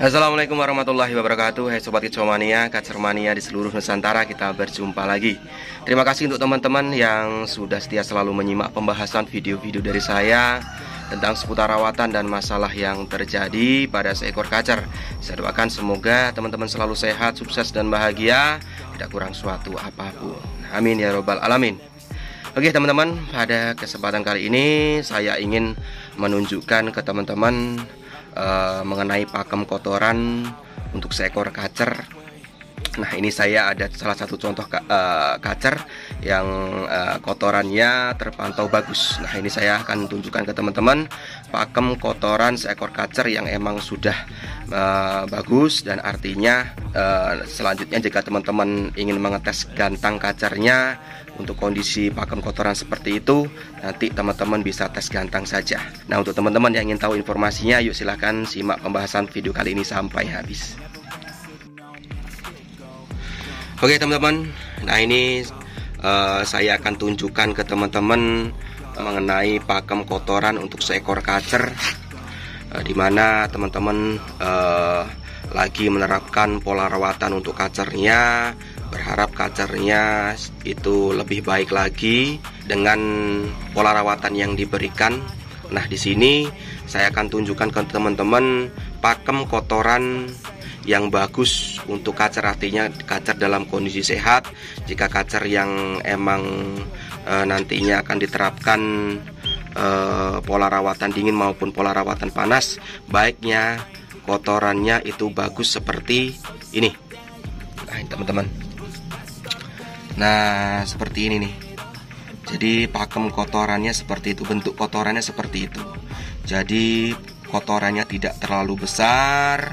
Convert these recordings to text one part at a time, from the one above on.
Assalamualaikum warahmatullahi wabarakatuh. Hai Sobat Kicomania, Kacermania di seluruh Nusantara, kita berjumpa lagi. Terima kasih untuk teman-teman yang sudah setia selalu menyimak pembahasan video-video dari saya tentang seputar rawatan dan masalah yang terjadi pada seekor kacer. Saya doakan semoga teman-teman selalu sehat, sukses dan bahagia, tidak kurang suatu apapun. Amin ya robbal alamin. Oke teman-teman, pada kesempatan kali ini saya ingin menunjukkan ke teman-teman mengenai pakem kotoran untuk seekor kacer. Nah, ini saya ada salah satu contoh kacer yang kotorannya terpantau bagus. Nah, ini saya akan tunjukkan ke teman-teman pakem kotoran seekor kacer yang emang sudah bagus, dan artinya selanjutnya jika teman-teman ingin mengetes gantang kacernya untuk kondisi pakem kotoran seperti itu, nanti teman-teman bisa tes gantang saja. Nah, untuk teman-teman yang ingin tahu informasinya, yuk silahkan simak pembahasan video kali ini sampai habis. Oke teman-teman, nah ini saya akan tunjukkan ke teman-teman mengenai pakem kotoran untuk seekor kacer, dimana teman-teman lagi menerapkan pola rawatan untuk kacernya. Berharap kacernya itu lebih baik lagi dengan pola rawatan yang diberikan. Nah, di sini saya akan tunjukkan ke teman-teman pakem kotoran yang bagus untuk kacer, artinya kacer dalam kondisi sehat. Jika kacer yang emang nantinya akan diterapkan pola rawatan dingin maupun pola rawatan panas, baiknya kotorannya itu bagus seperti ini. Nah, ini teman-teman. Nah, seperti ini nih. Jadi pakem kotorannya seperti itu, bentuk kotorannya seperti itu. Jadi kotorannya tidak terlalu besar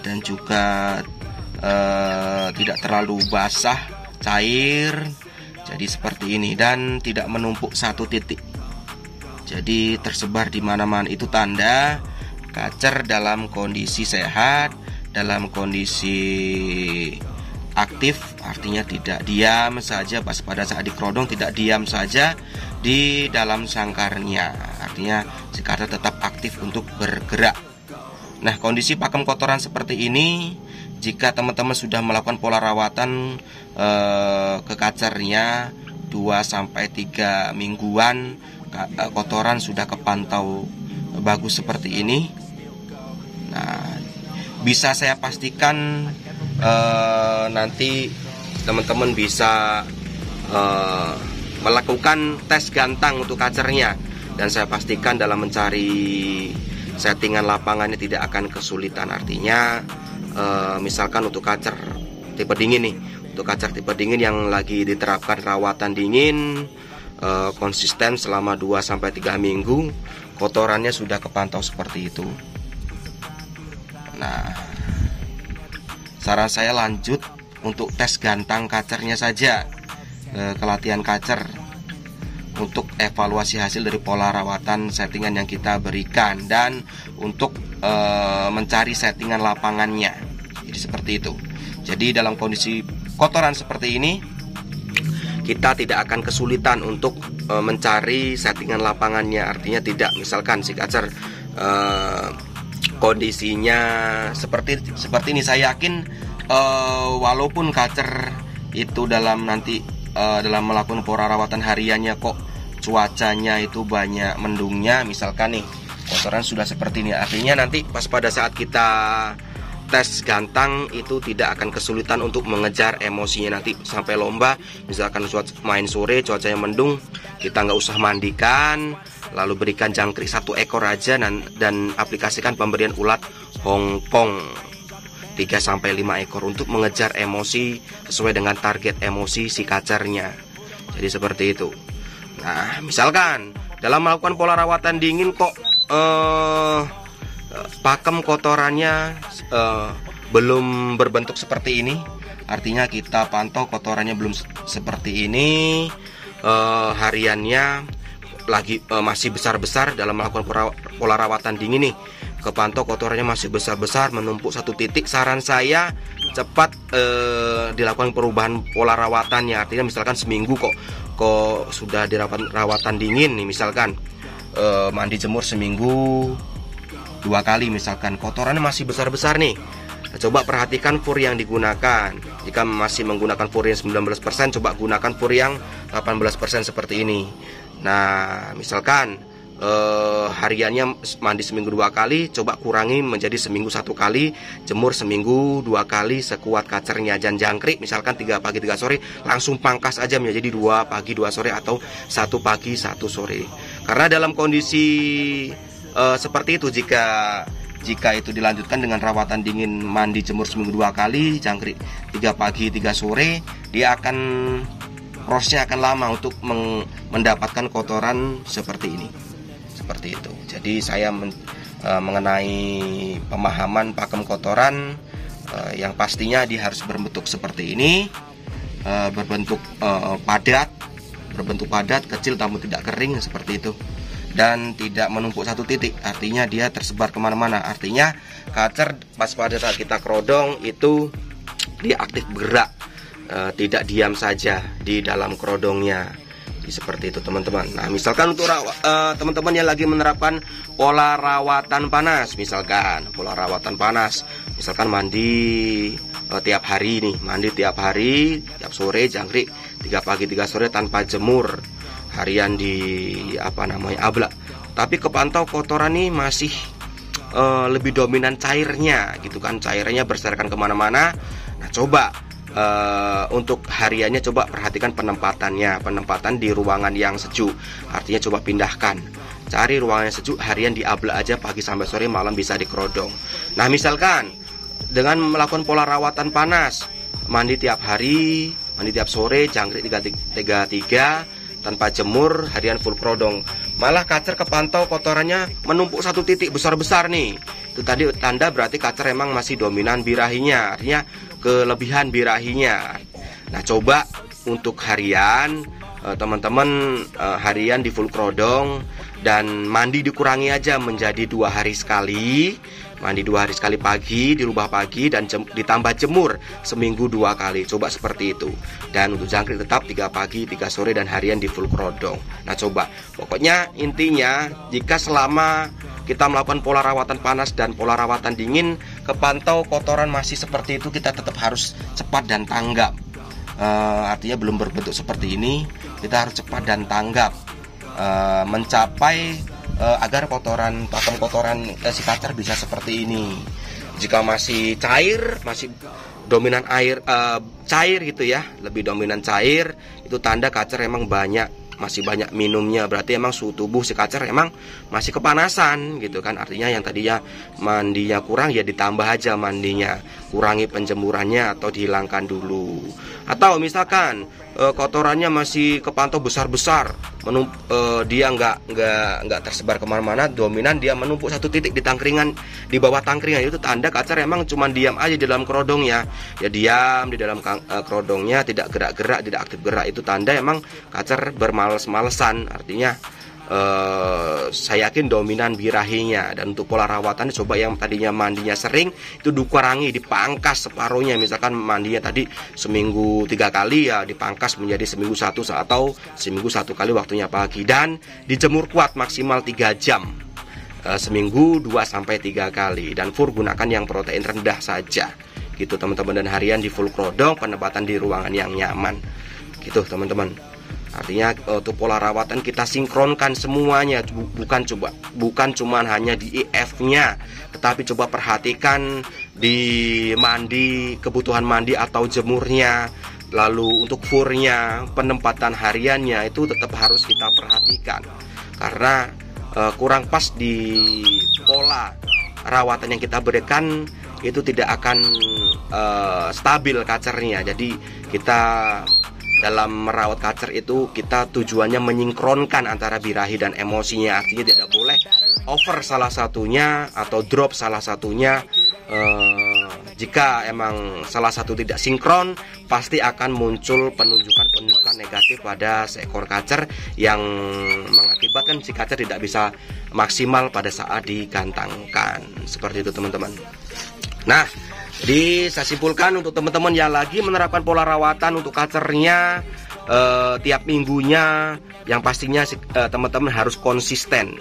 dan juga tidak terlalu basah, cair. Jadi seperti ini, dan tidak menumpuk satu titik. Jadi tersebar di mana-mana. Itu tanda kacer dalam kondisi sehat, dalam kondisi aktif, artinya tidak diam saja pas pada saat dikerodong, tidak diam saja di dalam sangkarnya, artinya si kacer tetap aktif untuk bergerak. Nah, kondisi pakem kotoran seperti ini, jika teman-teman sudah melakukan pola rawatan ke kacernya 2-3 mingguan, kotoran sudah kepantau bagus seperti ini. Nah, bisa saya pastikan nanti teman-teman bisa melakukan tes gantang untuk kacernya, dan saya pastikan dalam mencari settingan lapangannya tidak akan kesulitan. Artinya misalkan untuk kacer tipe dingin nih, untuk kacer tipe dingin yang lagi diterapkan rawatan dingin konsisten selama 2-3 minggu, kotorannya sudah kepantau seperti itu. Nah, saran saya lanjut untuk tes gantang kacernya saja ke latihan kacer untuk evaluasi hasil dari pola rawatan settingan yang kita berikan, dan untuk mencari settingan lapangannya. Jadi seperti itu. Jadi dalam kondisi kotoran seperti ini, kita tidak akan kesulitan untuk mencari settingan lapangannya. Artinya tidak, misalkan si kacer kondisinya seperti ini, saya yakin walaupun kacer itu dalam melakukan pola rawatan hariannya kok cuacanya itu banyak mendungnya, misalkan nih kotoran sudah seperti ini, artinya nanti pas pada saat kita tes gantang itu tidak akan kesulitan untuk mengejar emosinya. Nanti sampai lomba, misalkan main sore cuacanya mendung, kita nggak usah mandikan, lalu berikan jangkrik 1 ekor aja, dan aplikasikan pemberian ulat Hongkong 3-5 ekor untuk mengejar emosi sesuai dengan target emosi si kacernya. Jadi seperti itu. Nah, misalkan dalam melakukan pola rawatan dingin kok pakem kotorannya belum berbentuk seperti ini, artinya kita pantau kotorannya belum seperti ini, hariannya lagi masih besar-besar dalam melakukan pola rawatan dingin nih, kepantau kotorannya masih besar-besar menumpuk satu titik. Saran saya cepat dilakukan perubahan pola rawatannya. Artinya misalkan seminggu kok sudah dirawat rawatan dingin nih, misalkan mandi jemur seminggu, 2 kali. Misalkan kotorannya masih besar-besar nih, coba perhatikan fur yang digunakan. Jika masih menggunakan fur yang 19%, coba gunakan fur yang 18% seperti ini. Nah, misalkan hariannya mandi seminggu 2 kali, coba kurangi menjadi seminggu 1 kali, jemur seminggu 2 kali sekuat kacernya. Dan jangkrik misalkan 3 pagi 3 sore, langsung pangkas aja menjadi 2 pagi 2 sore atau 1 pagi 1 sore. Karena dalam kondisi seperti itu, jika itu dilanjutkan dengan rawatan dingin, mandi jemur seminggu 2 kali, jangkrik 3 pagi 3 sore, dia akan prosesnya akan lama untuk mendapatkan kotoran seperti ini. Seperti itu. Jadi saya mengenai pemahaman pakem kotoran yang pastinya dia harus berbentuk seperti ini, berbentuk padat, kecil namun tidak kering seperti itu, dan tidak menumpuk satu titik. Artinya dia tersebar kemana-mana. Artinya kacer pas pada saat kita kerodong itu dia aktif bergerak, tidak diam saja di dalam kerodongnya. Seperti itu teman-teman. Nah, misalkan untuk teman-teman yang lagi menerapkan pola rawatan panas, misalkan mandi tiap hari nih, mandi tiap hari, tiap sore jangkrik 3 pagi 3 sore tanpa jemur, harian di ablak, tapi kepantau kotoran nih masih lebih dominan cairnya gitu kan, cairnya berserakan kemana-mana. Nah, coba untuk hariannya coba perhatikan penempatan di ruangan yang sejuk. Artinya coba pindahkan, cari ruangan yang sejuk, harian di ablak aja, pagi sampai sore, malam bisa dikerodong. Nah, misalkan dengan melakukan pola rawatan panas, mandi tiap hari, mandi tiap sore, jangkrik 3 tanpa jemur, harian full kerodong, malah kacer kepantau kotorannya menumpuk satu titik besar-besar nih. Itu tadi tanda berarti kacer emang masih dominan birahinya, artinya kelebihan birahinya. Nah, coba untuk harian teman-teman, harian di full kerodong dan mandi dikurangi aja menjadi 2 hari sekali. Mandi 2 hari sekali pagi, dirubah pagi, dan ditambah jemur seminggu 2 kali. Coba seperti itu. Dan untuk jangkrik tetap 3 pagi 3 sore dan harian di full kerodong. Nah, coba, pokoknya intinya jika selama kita melakukan pola rawatan panas dan pola rawatan dingin, kepantau kotoran masih seperti itu, kita tetap harus cepat dan tanggap. Artinya belum berbentuk seperti ini, kita harus cepat dan tanggap mencapai agar pakem kotoran si kacer bisa seperti ini. Jika masih cair, masih dominan air, cair gitu ya, lebih dominan cair, itu tanda kacer emang masih banyak minumnya. Berarti emang suhu tubuh si kacer emang masih kepanasan gitu kan. Artinya yang tadinya mandinya kurang, ya ditambah aja mandinya, kurangi penjemurannya atau dihilangkan dulu. Atau misalkan kotorannya masih kepantau besar-besar, dia nggak tersebar kemana-mana, dominan dia menumpuk satu titik di tangkringan, di bawah tangkringan, itu tanda kacer emang cuma diam aja di dalam kerodongnya. Ya diam di dalam kerodongnya, tidak gerak-gerak, tidak aktif gerak, itu tanda emang kacer bermales-malesan. Artinya saya yakin dominan birahinya. Dan untuk pola rawatan, coba yang tadinya mandinya sering itu dikurangi, dipangkas separuhnya. Misalkan mandinya tadi seminggu 3 kali, ya dipangkas menjadi seminggu 1 atau seminggu 1 kali, waktunya pagi, dan dijemur kuat maksimal 3 jam, seminggu 2-3 kali. Dan fur gunakan yang protein rendah saja gitu teman-teman. Dan harian di full kerodong, penempatan di ruangan yang nyaman gitu teman-teman. Artinya untuk pola rawatan kita sinkronkan semuanya, bukan cuma hanya di IF-nya, tetapi coba perhatikan di mandi, kebutuhan mandi atau jemurnya, lalu untuk furnya, penempatan hariannya itu tetap harus kita perhatikan. Karena kurang pas di pola rawatan yang kita berikan, itu tidak akan stabil kacernya. Jadi kita dalam merawat kacer itu, kita tujuannya menyinkronkan antara birahi dan emosinya. Artinya tidak boleh over salah satunya atau drop salah satunya. Jika emang salah satu tidak sinkron, pasti akan muncul penunjukan negatif pada seekor kacer yang mengakibatkan si kacer tidak bisa maksimal pada saat digantangkan. Seperti itu teman-teman. Nah, jadi saya simpulkan untuk teman-teman yang lagi menerapkan pola rawatan untuk kacernya tiap minggunya, yang pastinya teman-teman harus konsisten.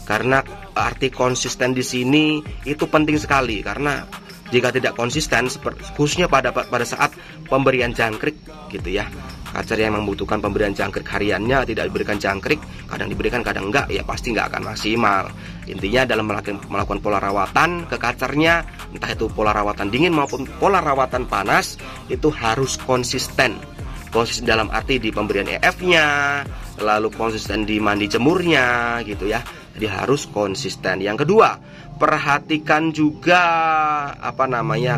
Karena arti konsisten di sini itu penting sekali, karena jika tidak konsisten, khususnya pada saat pemberian jangkrik gitu ya, kacer yang membutuhkan pemberian jangkrik hariannya tidak diberikan jangkrik, kadang diberikan kadang enggak, ya pasti nggak akan maksimal. Intinya dalam melakukan pola rawatan ke kacernya, entah itu pola rawatan dingin maupun pola rawatan panas, itu harus konsisten. Konsisten dalam arti di pemberian EF-nya, lalu konsisten di mandi jemurnya gitu ya. Jadi harus konsisten. Yang kedua, perhatikan juga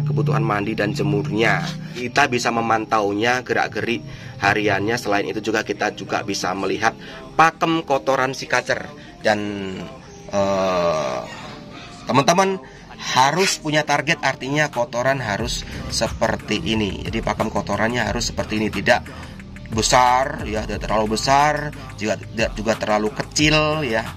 kebutuhan mandi dan jemurnya. Kita bisa memantaunya gerak-gerik hariannya. Selain itu juga kita juga bisa melihat pakem kotoran si kacer. Dan teman-teman harus punya target, artinya kotoran harus seperti ini. Jadi pakem kotorannya harus seperti ini, tidak besar ya, tidak terlalu besar, juga terlalu kecil ya.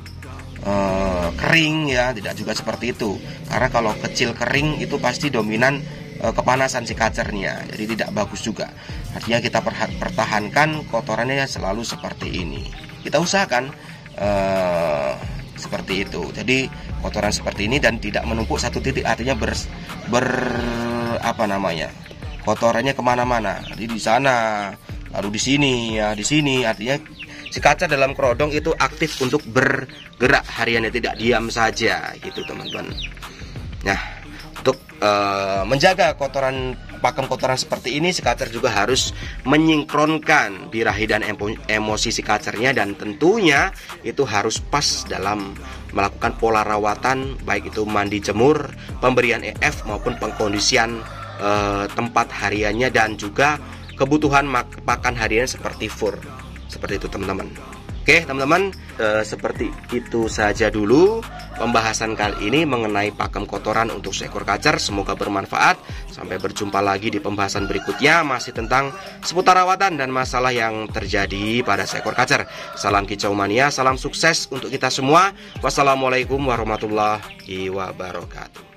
Kering ya, tidak juga seperti itu, karena kalau kecil kering itu pasti dominan kepanasan si kacernya, jadi tidak bagus juga. Artinya kita pertahankan kotorannya selalu seperti ini, kita usahakan seperti itu. Jadi kotoran seperti ini dan tidak menumpuk satu titik, artinya kotorannya kemana-mana, jadi di sana lalu di sini ya, di sini, artinya si kacer dalam kerodong itu aktif untuk bergerak hariannya, tidak diam saja gitu teman-teman. Nah, untuk menjaga pakem kotoran seperti ini, si kacer juga harus menyinkronkan birahi dan emosi si kacernya, dan tentunya itu harus pas dalam melakukan pola rawatan, baik itu mandi jemur, pemberian EF maupun pengkondisian tempat hariannya, dan juga kebutuhan pakan hariannya seperti fur. Seperti itu teman-teman. Oke teman-teman, seperti itu saja dulu pembahasan kali ini mengenai pakem kotoran untuk seekor kacer. Semoga bermanfaat. Sampai berjumpa lagi di pembahasan berikutnya, masih tentang seputar rawatan dan masalah yang terjadi pada seekor kacer. Salam kicau mania, salam sukses untuk kita semua. Wassalamualaikum warahmatullahi wabarakatuh.